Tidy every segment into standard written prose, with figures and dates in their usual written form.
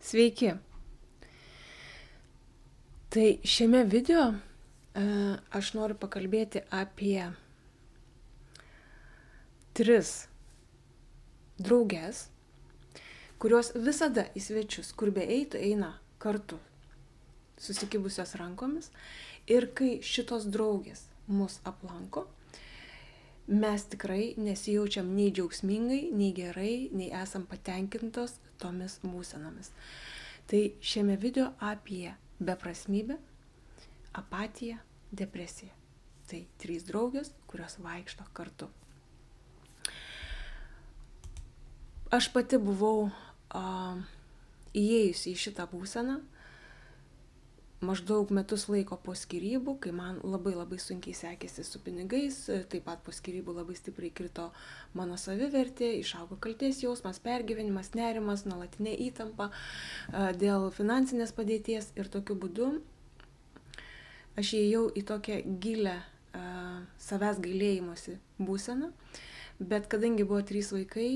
Sveiki. Tai šiame video aš noriu pakalbėti apie 3 drauges, kurios visada į svečius, kur beeitų, eina kartu, susikibusios rankomis. Ir kai šitos draugės mus aplanko, mes tikrai nesijaučiam nei džiaugsmingai, nei gerai, nei esam patenkintos tomis būsenomis. Tai šiame video apie beprasmybę, apatiją, depresiją. Tai 3 draugės, kurios vaikšto kartu. Aš pati buvau įėjusi į šitą būseną maždaug metus laiko po skyrybų, kai man labai sunkiai sekėsi su pinigais, taip pat po skyrybų labai stipriai krito mano savivertė, išaugo kaltės jausmas, pergyvenimas, nerimas, nuolatinė įtampa dėl finansinės padėties ir tokiu būdu aš įėjau į tokią gilę savęs gailėjimosi būseną, bet kadangi buvo 3 vaikai,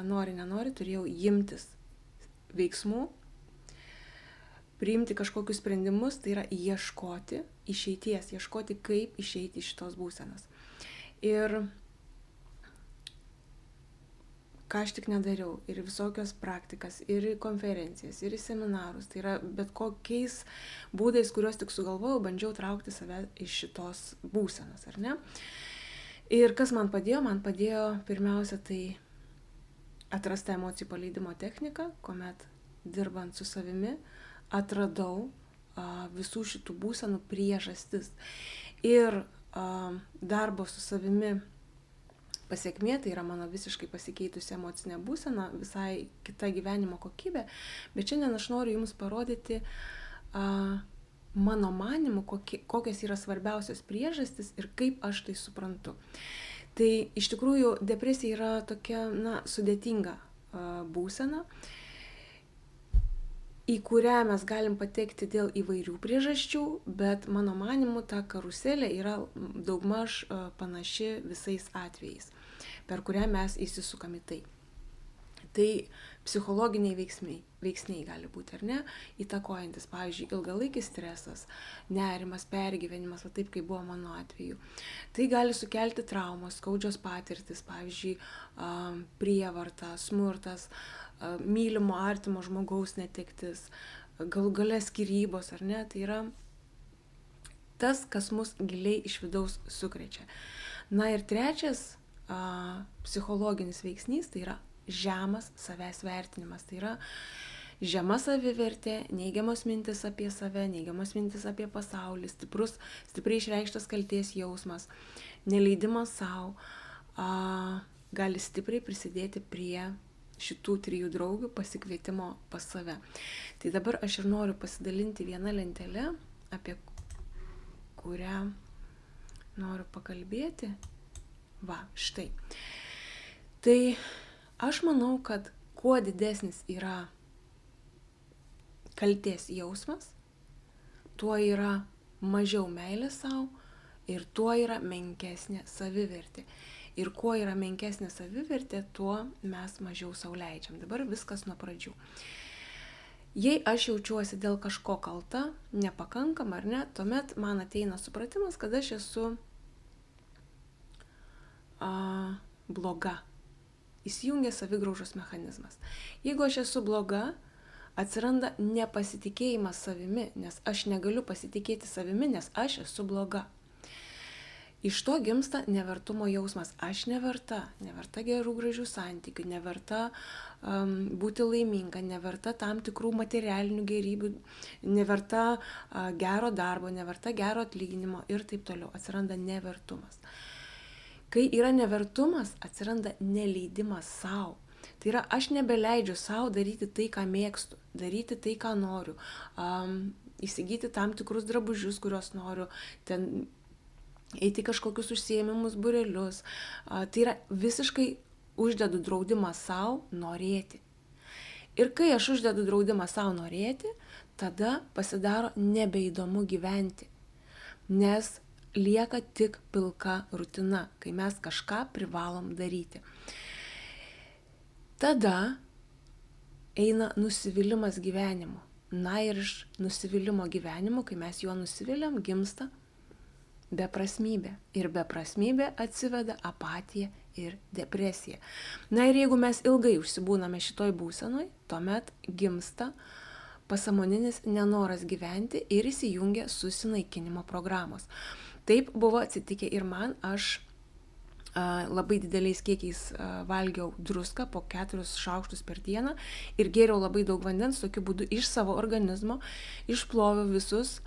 nori nenori, turėjau imtis veiksmų, priimti kažkokius sprendimus, tai yra ieškoti išeities, ieškoti kaip išeiti iš šitos būsenos. Ir ką aš tik nedariau, ir visokios praktikas, ir į konferencijas, ir į seminarus, tai yra bet kokiais būdais, kuriuos tik sugalvojau, bandžiau traukti save iš šitos būsenos, ar ne? Ir kas man padėjo? Man padėjo pirmiausia tai atrasta emocijų paleidimo technika, kuomet dirbant su savimi atradau visų šitų būsenų priežastis. Ir darbo su savimi pasekmė, tai yra mano visiškai pasikeitusi emocinė būsena, visai kita gyvenimo kokybė. Bet šiandien aš noriu Jums parodyti mano manymu, kokios yra svarbiausios priežastis ir kaip aš tai suprantu. Tai iš tikrųjų depresija yra tokia, sudėtinga būsena, į kurią mes galim patekti dėl įvairių priežasčių, bet mano manimu ta karuselė yra daugmaž panaši visais atvejais, per kurią mes įsisukam į tai. Tai psichologiniai veiksniai gali būti, ar ne, įtakojantis, pavyzdžiui, ilgalaikis stresas, nerimas, pergyvenimas, va taip kaip buvo mano atveju. Tai gali sukelti traumas, skaudžios patirtis, pavyzdžiui, prievarta, smurtas, mylimo artimo žmogaus netektis, galų gale skyrybos, ar ne, tai yra tas, kas mus giliai iš vidaus sukrečia. Na ir trečias psichologinis veiksnys, tai yra žemas savęs vertinimas, tai yra žema savivertė, neigiamos mintis apie save, neigiamos mintis apie pasaulį, stipriai išreikštas kaltės jausmas, neleidimas savo, gali stipriai prisidėti prie šitų 3 draugių pasikvietimo pas save. Tai dabar aš ir noriu pasidalinti vieną lentelę, apie kurią noriu pakalbėti. Va, štai. Tai aš manau, kad kuo didesnis yra kaltės jausmas, tuo yra mažiau meilės savo ir tuo yra menkesnė savivertė. Ir kuo yra menkesnė savivertė, tuo mes mažiau sau leidžiam. Dabar viskas nuo pradžių. Jei aš jaučiuosi dėl kažko kalta, nepakankama ar ne, tuomet man ateina supratimas, kad aš esu bloga. Įsijungia savigraužos mechanizmas. Jeigu aš esu bloga, atsiranda nepasitikėjimas savimi, nes aš negaliu pasitikėti savimi, nes aš esu bloga. Iš to gimsta nevertumo jausmas. Aš neverta gerų gražių santykių, neverta būti laiminga, neverta tam tikrų materialinių gėrybių, neverta gero darbo, neverta gero atlyginimo ir taip toliau. Atsiranda nevertumas. Kai yra nevertumas, atsiranda neleidimas savo. Tai yra, aš nebeleidžiu savo daryti tai, ką mėgstu, daryti tai, ką noriu, įsigyti tam tikrus drabužius, kuriuos noriu, ten eiti kažkokius užsiėmimus, būrelius. Tai yra visiškai uždedu draudimą savo norėti. Ir kai aš uždedu draudimą savo norėti, tada pasidaro nebeįdomu gyventi, nes lieka tik pilka rutina, kai mes kažką privalom daryti. Tada eina nusivylimas gyvenimu. Na ir iš nusivylimo gyvenimu, kai mes juo nusiviliam, gimsta beprasmybė. Ir beprasmybė atsiveda apatiją ir depresiją. Na ir jeigu mes ilgai užsibūname šitoj būsenoj, tuomet gimsta pasąmoninis nenoras gyventi ir įsijungia susinaikinimo programos. Taip buvo atsitikę ir man. Aš labai dideliais kiekiais valgiau druską po 4 šaukštus per dieną ir gėriau labai daug vandens, tokiu būdu iš savo organizmo išploviau visus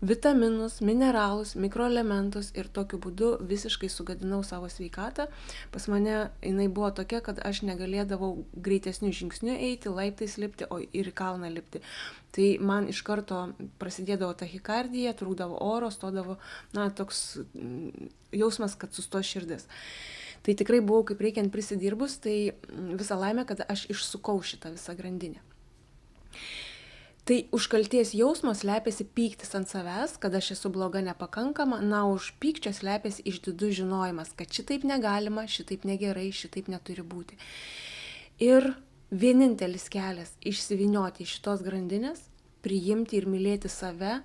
vitaminus, mineralus, mikroelementus ir tokiu būdu visiškai sugadinau savo sveikatą. Pas mane jinai buvo tokia, kad aš negalėdavau greitesnių žingsnių eiti, laiptais lipti, o ir į kalną lipti. Tai man iš karto prasidėdavo tachikardija, trūkdavo oro, stodavo, toks jausmas, kad sustos širdis. Tai tikrai buvau kaip reikiant prisidirbus, tai visa laimė, kad aš išsukau šitą visą grandinę. Tai už kalties jausmo slepiasi pyktis ant savęs, kad aš esu bloga, nepakankama, už pykčio slepiasi išdidus žinojimas, kad šitaip negalima, šitaip negerai, šitaip neturi būti. Ir vienintelis kelias išsivynioti iš šitos grandinės, priimti ir mylėti save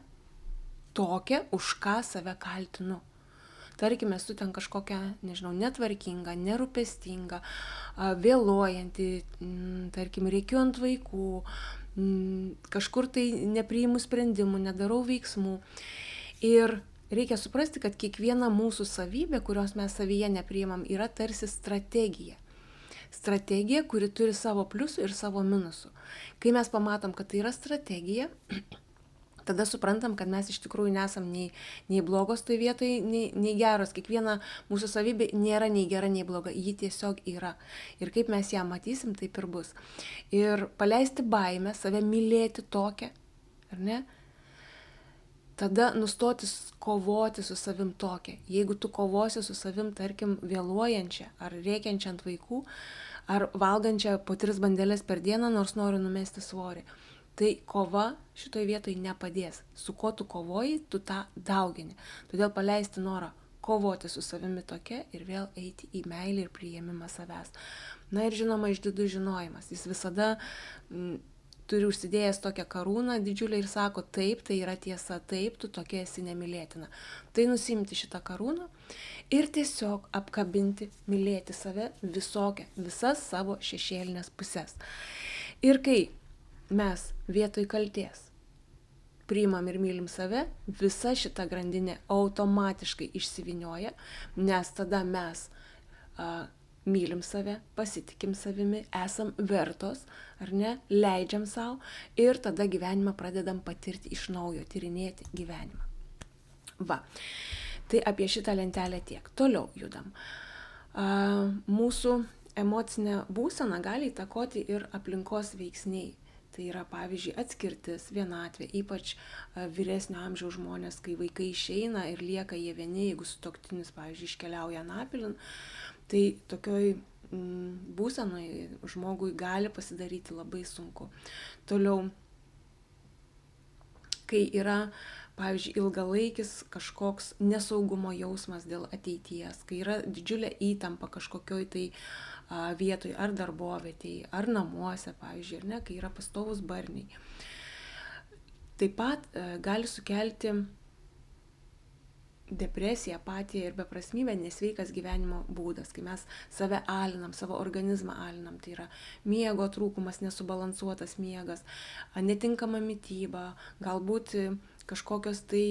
tokią, už ką save kaltinu. Tarkime, esu ten kažkokia, netvarkinga, nerūpestinga, vėluojanti, tarkim, rėkiu ant vaikų, kažkur tai nepriimu sprendimų, nedarau veiksmų. Ir reikia suprasti, kad kiekviena mūsų savybė, kurios mes savyje nepriimam, yra tarsi strategija. Strategija, kuri turi savo pliusų ir savo minusų. Kai mes pamatom, kad tai yra strategija, tada suprantam, kad mes iš tikrųjų nesam nei blogos toj vietoj, nei geros. Kiekviena mūsų savybė nėra nei gera, nei bloga. Ji tiesiog yra. Ir kaip mes ją matysim, taip ir bus. Ir paleisti baimę, save mylėti tokią, ar ne? Tada nustoti kovoti su savim tokia. Jeigu tu kovosi su savim, tarkim, vėluojančia, ar rėkiančia ant vaikų, ar valgančia po 3 bandeles per dieną, nors noriu numesti svorį, tai kova šitoj vietoj nepadės. Su kuo tu kovoji, tu tą daugini. Todėl paleisti norą kovoti su savimi tokia ir vėl eiti į meilę ir priėmimą savęs. Na ir žinoma, išdidus žinojimas. Jis visada turi užsidėjęs tokią karūną didžiulę ir sako, taip, tai yra tiesa, taip, tu tokia esi nemylėtina. Tai nusimti šitą karūną ir tiesiog apkabinti, mylėti save visokią, visas savo šešėlinės pusės. Ir kai mes vietoj kalties priimam ir mylim save, visa šita grandinė automatiškai išsivynioja, nes tada mes mylim save, pasitikim savimi, esam vertos, ar ne, leidžiam savo ir tada gyvenimą pradedam patirti iš naujo, tyrinėti gyvenimą. Va, tai apie šitą lentelę tiek. Toliau judam. Mūsų emocinę būseną gali įtakoti ir aplinkos veiksniai. Tai yra, pavyzdžiui, atskirtis, vienatvė, ypač vyresnio amžiaus žmonės, kai vaikai išeina ir lieka jie vieni, jeigu sutuoktinis, pavyzdžiui, iškeliauja anapilin, tai tokioj būsenoj žmogui gali pasidaryti labai sunku. Toliau, kai yra, pavyzdžiui, ilgalaikis kažkoks nesaugumo jausmas dėl ateities, kai yra didžiulė įtampa kažkokioj tai vietoj, ar darbovietėje, ar namuose, pavyzdžiui, ar ne, kai yra pastovus barniai. Taip pat gali sukelti depresiją, apatiją ir beprasmybę nesveikas gyvenimo būdas, kai mes save alinam, savo organizmą alinam, tai yra miego trūkumas, nesubalansuotas miegas, netinkama mityba, galbūt kažkokios tai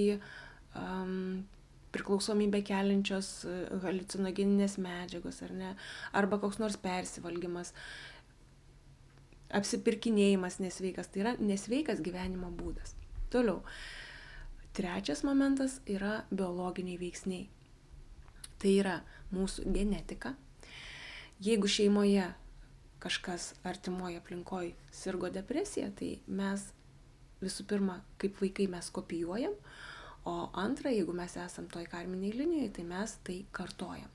priklausomybę keliančios haliucinogeninės medžiagos, ar ne, arba koks nors persivalgymas, apsipirkinėjimas nesveikas, tai yra nesveikas gyvenimo būdas. Toliau, trečias momentas yra biologiniai veiksniai. Tai yra mūsų genetika. Jeigu šeimoje kažkas artimoje aplinkoje sirgo depresija, tai mes visų pirma, kaip vaikai mes kopijuojam, o antra, jeigu mes esam toj karminiai linijoje, tai mes tai kartojam.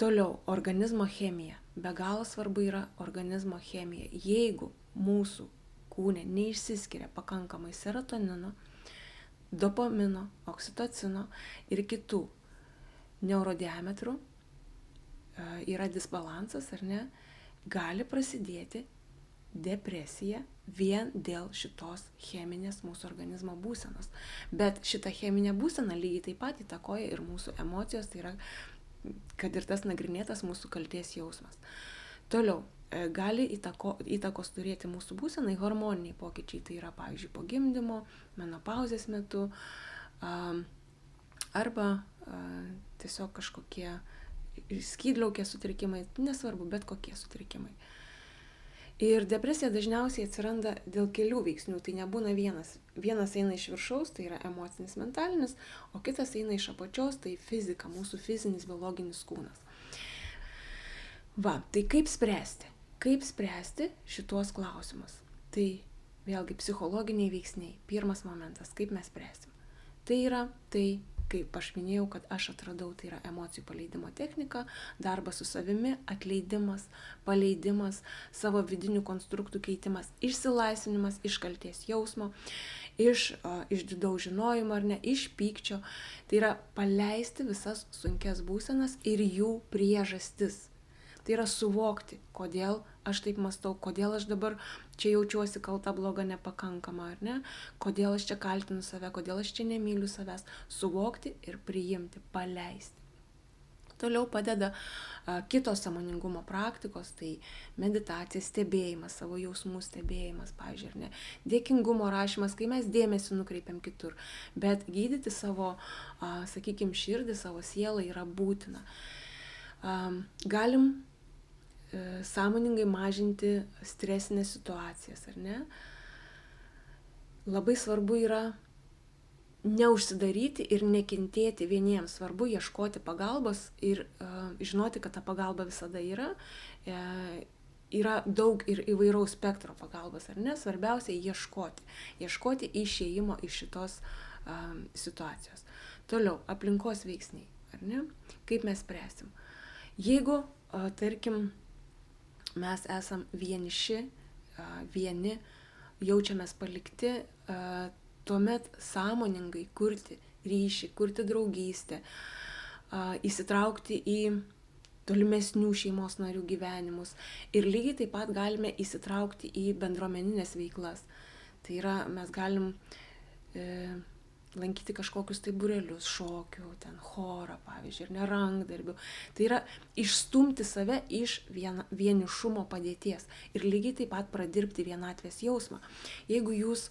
Toliau, organizmo chemija. Be galo svarbu yra organizmo chemija. Jeigu mūsų kūne neišsiskiria pakankamai serotonino, dopamino, oksitocino ir kitų neurodiametrų, yra disbalansas, ar ne, gali prasidėti depresija vien dėl šitos cheminės mūsų organizmo būsenos. Bet šita cheminė būsena lygiai taip pat įtakoja ir mūsų emocijos, tai yra, kad ir tas nagrinėtas mūsų kaltės jausmas. Toliau, gali įtakos turėti mūsų būsenai hormoniniai pokyčiai, tai yra, pavyzdžiui, po gimdymo, menopauzės metu, arba tiesiog kažkokie skydliaukės sutrikimai, nesvarbu, bet kokie sutrikimai. Ir depresija dažniausiai atsiranda dėl kelių veiksnių, tai nebūna vienas. Vienas eina iš viršaus, tai yra emocinis, mentalinis, o kitas eina iš apačios, tai fizika, mūsų fizinis, biologinis kūnas. Va, tai kaip spręsti? Kaip spręsti šituos klausimus? Tai vėlgi psichologiniai veiksniai. Pirmas momentas, kaip mes spręsim. Tai yra tai, kaip aš minėjau, kad aš atradau, tai yra emocijų paleidimo technika, darbas su savimi, atleidimas, paleidimas, savo vidinių konstruktų keitimas, išsilaisvinimas iš kaltės jausmo, iš didaus žinojimo ar ne, iš pykčio. Tai yra paleisti visas sunkias būsenas ir jų priežastis. Tai yra suvokti, kodėl aš taip mąstau, kodėl aš dabar čia jaučiuosi kalta, bloga, nepakankama, ar ne, kodėl aš čia kaltinu save, kodėl aš čia nemyliu savęs, suvokti ir priimti, paleisti. Toliau padeda kitos sąmoningumo praktikos, tai meditacija, stebėjimas, savo jausmų stebėjimas, pavyzdžiui, ar ne, dėkingumo rašymas, kai mes dėmesį nukreipiam kitur, bet gydyti savo, sakykime, širdį, savo sielą yra būtina. Galim sąmoningai mažinti stresinės situacijas, ar ne? Labai svarbu yra neužsidaryti ir nekentėti vieniems. Svarbu ieškoti pagalbos ir žinoti, kad ta pagalba visada yra. Yra daug ir įvairaus spektro pagalbos, ar ne? Svarbiausia ieškoti. Ieškoti išėjimo iš šitos situacijos. Toliau, aplinkos veiksniai, ar ne? Kaip mes spręsim? Jeigu, tarkim, mes esam vieniši, vieni, jaučiamės palikti, tuomet sąmoningai kurti ryšį, kurti draugystę, įsitraukti į tolimesnių šeimos narių gyvenimus. Ir lygiai taip pat galime įsitraukti į bendruomeninės veiklas. Tai yra, mes galim lankyti kažkokius tai būrelius, šokių, ten chorą, pavyzdžiui, ir nerankdarbių. Tai yra išstumti save iš vienišumo padėties ir lygiai taip pat pradirbti vienatvės jausmą. Jeigu jūs,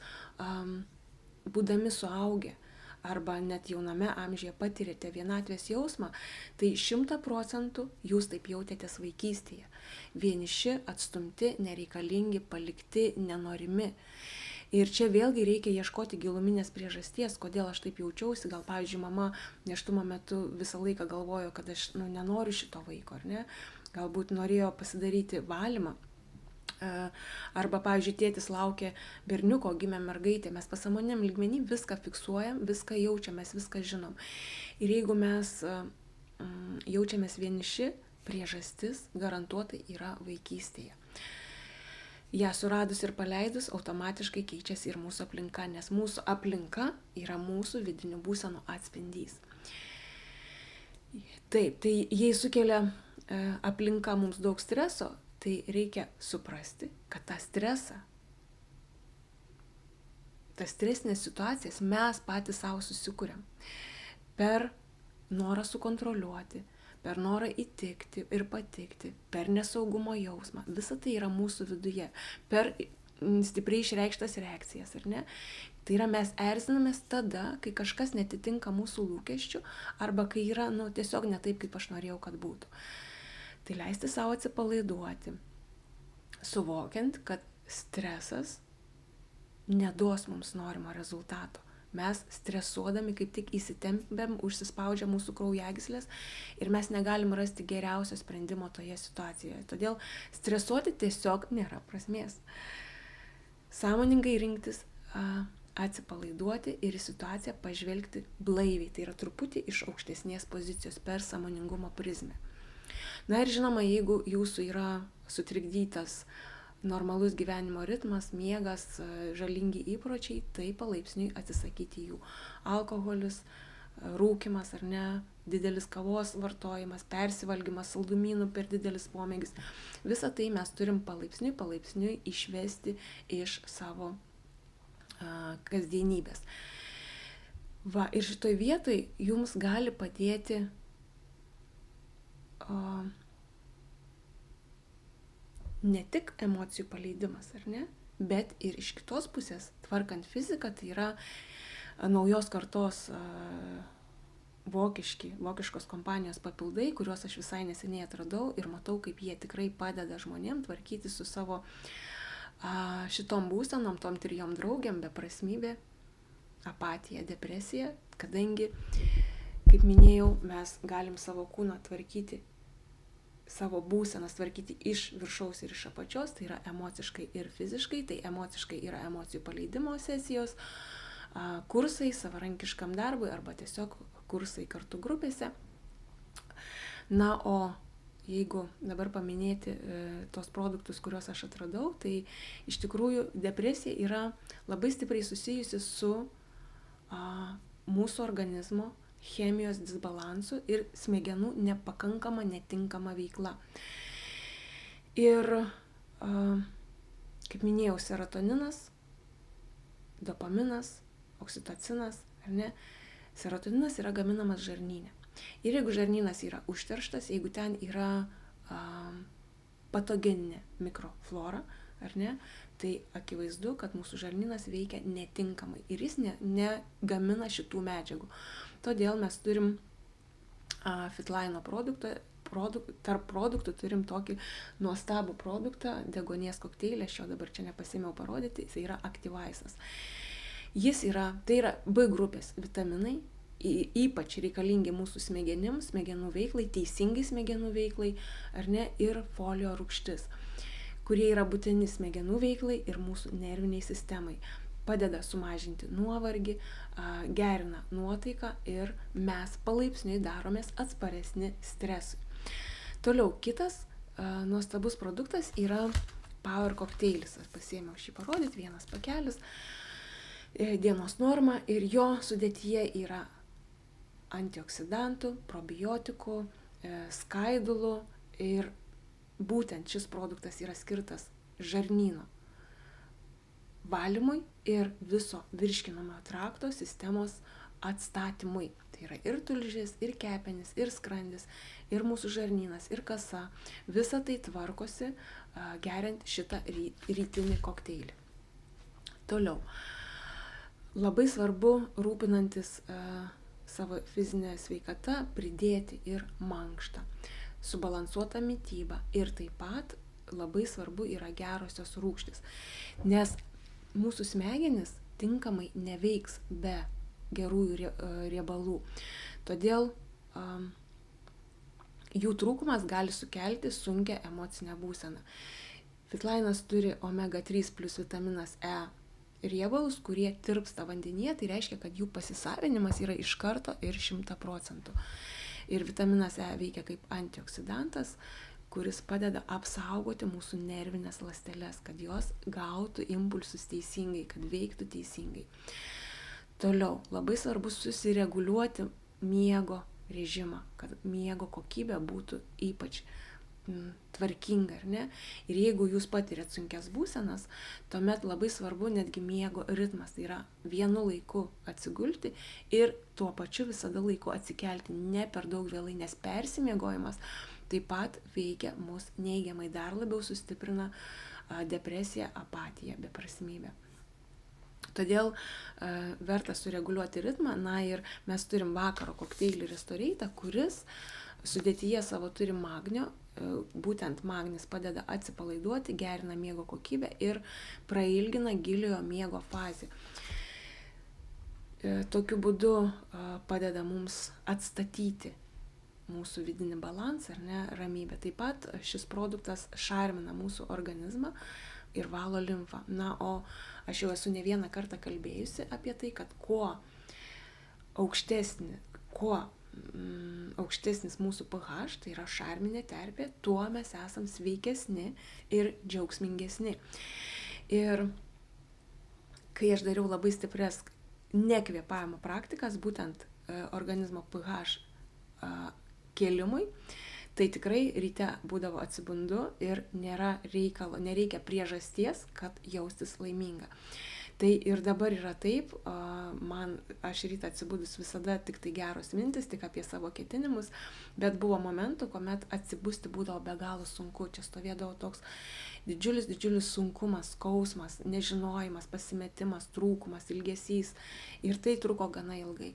būdami suaugę arba net jauname amžiuje patirėte vienatvės jausmą, tai 100% jūs taip jautėtės vaikystėje. Vieniši, atstumti, nereikalingi, palikti, nenorimi. Ir čia vėlgi reikia ieškoti giluminės priežasties, kodėl aš taip jaučiausi. Gal, pavyzdžiui, mama nėštumo metu visą laiką galvojo, kad aš nenoriu šito vaiko, ar ne? Galbūt norėjo pasidaryti valymą. Arba, pavyzdžiui, tėtis laukė berniuko, gimė mergaitė. Mes pasąmoniniam lygmenį viską fiksuojam, viską jaučiam, mes viską žinom. Ir jeigu mes jaučiamės vieniši, priežastis garantuotai yra vaikystėje. Ja suradus ir paleidus, automatiškai keičiasi ir mūsų aplinka, nes mūsų aplinka yra mūsų vidinių būsenų atspindys. Taip, tai jei sukelia aplinka mums daug streso, tai reikia suprasti, kad tą stresą, tas stresinės situacijas mes patys savo susikuriam per norą sukontroliuoti, per norą įtikti ir patikti, per nesaugumo jausmą. Visa tai yra mūsų viduje, per stipriai išreikštas reakcijas, ar ne? Tai yra mes erzinamės tada, kai kažkas netitinka mūsų lūkesčių arba kai yra tiesiog ne taip, kaip aš norėjau, kad būtų. Tai leisti savo atsipalaiduoti, suvokiant, kad stresas neduos mums norimo rezultato. Mes stresuodami kaip tik įsitempiam, užsispaudžia mūsų kraujagyslės ir mes negalim rasti geriausio sprendimo toje situacijoje. Todėl stresuoti tiesiog nėra prasmės. Sąmoningai rinktis, atsipalaiduoti ir į situaciją pažvelgti blaiviai. Tai yra truputį iš aukštesnės pozicijos per sąmoningumo prizmę. Na ir žinoma, jeigu jūsų yra sutrikdytas normalus gyvenimo ritmas, miegas, žalingi įpročiai, tai palaipsniui atsisakyti jų. Alkoholis, rūkymas ar ne, didelis kavos vartojimas, persivalgymas, saldumynų per didelis pomėgis. Visą tai mes turim palaipsniui išvesti iš savo kasdienybės. Va, ir šitoj vietoj jums gali padėti ne tik emocijų paleidimas, ar ne, bet ir iš kitos pusės, tvarkant fiziką, tai yra naujos kartos vokiškos kompanijos papildai, kuriuos aš visai neseniai atradau ir matau, kaip jie tikrai padeda žmonėm tvarkyti su savo šitom būsenom, tom trijom draugiam, beprasmybė, apatija, depresija, kadangi, kaip minėjau, mes galim savo kūną tvarkyti, savo būsenas tvarkyti iš viršaus ir iš apačios, tai yra emociškai ir fiziškai, tai emociškai yra emocijų paleidimo sesijos, kursai savarankiškam darbui arba tiesiog kursai kartu grupėse. Na, o jeigu dabar paminėti tos produktus, kuriuos aš atradau, tai iš tikrųjų depresija yra labai stipriai susijusi su mūsų organizmo chemijos disbalansu ir smegenų nepakankama, netinkama veikla. Ir, kaip minėjau, serotoninas, dopaminas, oksitocinas, ar ne? Serotoninas yra gaminamas žarnyne. Ir jeigu žarnynas yra užterštas, jeigu ten yra patogeninė mikroflora, ar ne, tai akivaizdu, kad mūsų žarnynas veikia netinkamai ir jis negamina šitų medžiagų. Todėl mes turim Fitline tarp produktų turim tokį nuostabų produktą, deguonies kokteilį, aš jo dabar čia nepasėmiau parodyti, jis yra Activize'as. Tai yra B grupės vitaminai, ypač reikalingi mūsų smegenims, smegenų veiklai, teisingai smegenų veiklai, ar ne, ir folio rūgštis, kurie yra būtini smegenų veiklai ir mūsų nerviniai sistemai. Padeda sumažinti nuovargį, gerina nuotaiką ir mes palaipsniui daromės atsparesni stresui. Toliau kitas nuostabus produktas yra Power Cokteilis. Aš pasiėmiau šį parodyti, vienas pakelis, dienos norma ir jo sudėtyje yra antioksidantų, probiotikų, skaidulų ir būtent šis produktas yra skirtas žarnyno valymui ir viso virškinamojo trakto sistemos atstatymui. Tai yra ir tulžis, ir kepenys, ir skrandis, ir mūsų žarnynas, ir kasa. Visa tai tvarkosi geriant šitą rytinį kokteilį. Toliau. Labai svarbu, rūpinantis savo fizinę sveikatą, pridėti ir mankštą, subalansuotą mitybą ir taip pat labai svarbu yra gerosios rūgštys, nes mūsų smegenys tinkamai neveiks be gerųjų riebalų. Todėl jų trūkumas gali sukelti sunkią emocinę būseną. Fitline'as turi omega-3 plus vitaminas E riebalus, kurie tirpsta vandenyje, tai reiškia, kad jų pasisavinimas yra iš karto ir 100%. Ir vitaminas E veikia kaip antioksidantas, kuris padeda apsaugoti mūsų nervinės ląsteles, kad jos gautų impulsus teisingai, kad veiktų teisingai. Toliau, labai svarbu susireguliuoti miego režimą, kad miego kokybė būtų ypač tvarkinga, ar ne? Ir jeigu jūs patiriat sunkias būsenas, tuomet labai svarbu netgi miego ritmas, tai yra vienu laiku atsigulti ir tuo pačiu visada laiku atsikelti, ne per daug vėlai, nes persimiegojimas taip pat veikia mus neigiamai, dar labiau sustiprina depresiją, apatiją, beprasmybę. Todėl verta sureguliuoti ritmą, na ir mes turim vakaro kokteilį Restoreitą, kuris sudėtyje savo turi magnio, būtent magnis padeda atsipalaiduoti, gerina miego kokybę ir prailgina giliojo miego fazę. Tokiu būdu padeda mums atstatyti mūsų vidinį balansą, ar ne, ramybę. Taip pat šis produktas šarmina mūsų organizmą ir valo limfą. Na, o aš jau esu ne vieną kartą kalbėjusi apie tai, kad kuo aukštesnis mūsų pH, tai yra šarminė terpė, tuo mes esam sveikesni ir džiaugsmingesni. Ir kai aš dariau labai stiprias nekvėpavimo praktikas, būtent organizmo pH kėlimui, tai tikrai ryte būdavo atsibundu ir nereikia priežasties, kad jaustis laiminga. Tai ir dabar yra taip, aš rytą atsibudus visada tik tai geros mintis, tik apie savo ketinimus, bet buvo momentų, kuomet atsibusti būdavo be galo sunku, čia stovėdavo toks didžiulis sunkumas, skausmas, nežinojimas, pasimetimas, trūkumas, ilgesys ir tai truko gana ilgai.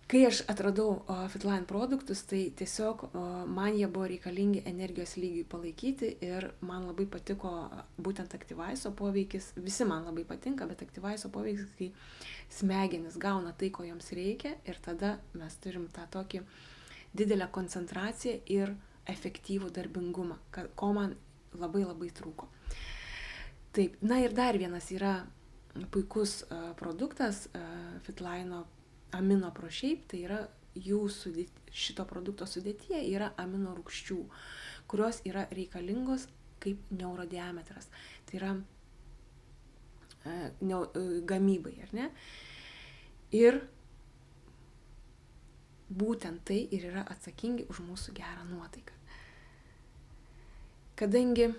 Kai aš atradau Fitline produktus, tai tiesiog man jie buvo reikalingi energijos lygiui palaikyti ir man labai patiko būtent Activaiso poveikis, visi man labai patinka, bet Activaiso poveikis, kai smegenis gauna tai, ko joms reikia ir tada mes turim tą tokį didelę koncentraciją ir efektyvų darbingumą, ko man labai trūko. Taip, na ir dar vienas yra puikus produktas Fitline amino proshape, tai yra šito produkto sudėtyje yra amino rūgščių, kurios yra reikalingos kaip neurodiametras. Tai yra gamybai, ar ne? Ir būtent tai ir yra atsakingi už mūsų gerą nuotaiką. Kadangi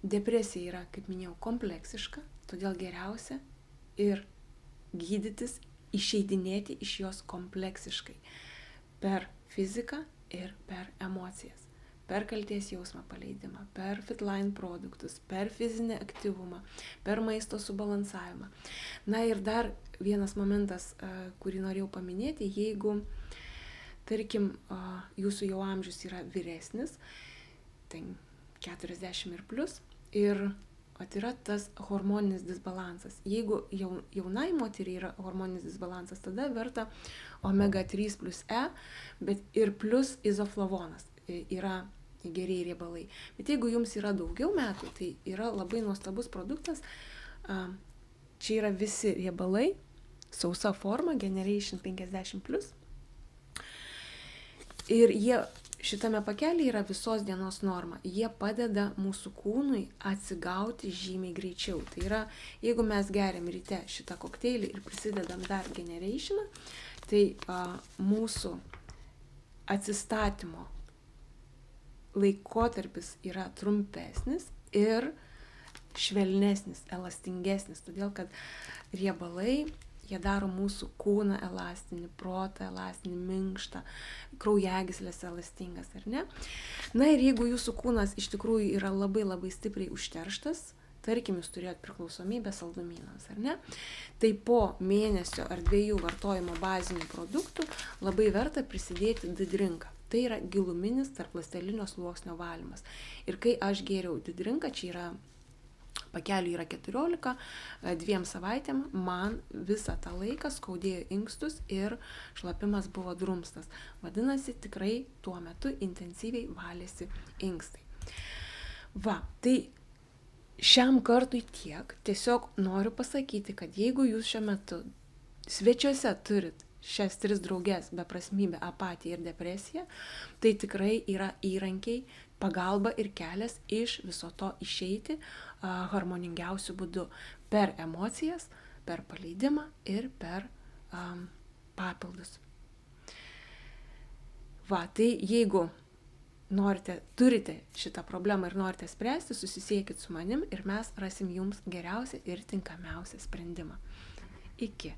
depresija yra, kaip minėjau, kompleksiška, todėl geriausia ir gydytis, išeidinėti iš jos kompleksiškai per fiziką ir per emocijas, per kaltės jausmą paleidimą, per Fitline produktus, per fizinį aktyvumą, per maisto subalansavimą. Na ir dar vienas momentas, kurį norėjau paminėti, jeigu, tarkim, jūsų jau amžius yra vyresnis, tai 40 ir plus, ir yra tas hormoninis disbalansas. Jeigu jaunai moteriai yra hormoninis disbalansas, tada verta omega 3 plus E, bet ir plus izoflavonas yra gerieji riebalai. Bet jeigu jums yra daugiau metų, tai yra labai nuostabus produktas. Čia yra visi riebalai, sausa forma, Generation 50 plus. Ir jie šitame pakelyje yra visos dienos norma. Jie padeda mūsų kūnui atsigauti žymiai greičiau. Tai yra, jeigu mes geriam ryte šitą kokteilį ir prisidedam dar Generationą, tai mūsų atsistatymo laikotarpis yra trumpesnis ir švelnesnis, elastingesnis, todėl kad riebalai jie daro mūsų kūną elastinį, protą elastinį, minkštą, kraujagyslės elastingas, ar ne? Na ir jeigu jūsų kūnas iš tikrųjų yra labai stipriai užterštas, tarkim, jūs turėjot priklausomybę saldumynams, ar ne? Tai po mėnesio ar 2 vartojimo bazinių produktų labai verta prisidėti didrinką. Tai yra giluminis tarpląstelinio sluoksnio valymas. Ir kai aš gėriau didrinką, čia yra pakelių yra 14, 2 savaitėm man visą tą laiką skaudėjo inkstus ir šlapimas buvo drumstas. Vadinasi, tikrai tuo metu intensyviai valėsi inkstai. Tai šiam kartui tiek. Tiesiog noriu pasakyti, kad jeigu jūs šiuo metu svečiuose turit šias 3 drauges: beprasmybę, apatiją ir depresiją, tai tikrai yra įrankiai, pagalba ir kelias iš viso to išeiti harmoningiausiu būdu per emocijas, per paleidimą ir per papildus. Tai jeigu turite šitą problemą ir norite spręsti, susisiekit su manim ir mes rasim jums geriausią ir tinkamiausią sprendimą. Iki.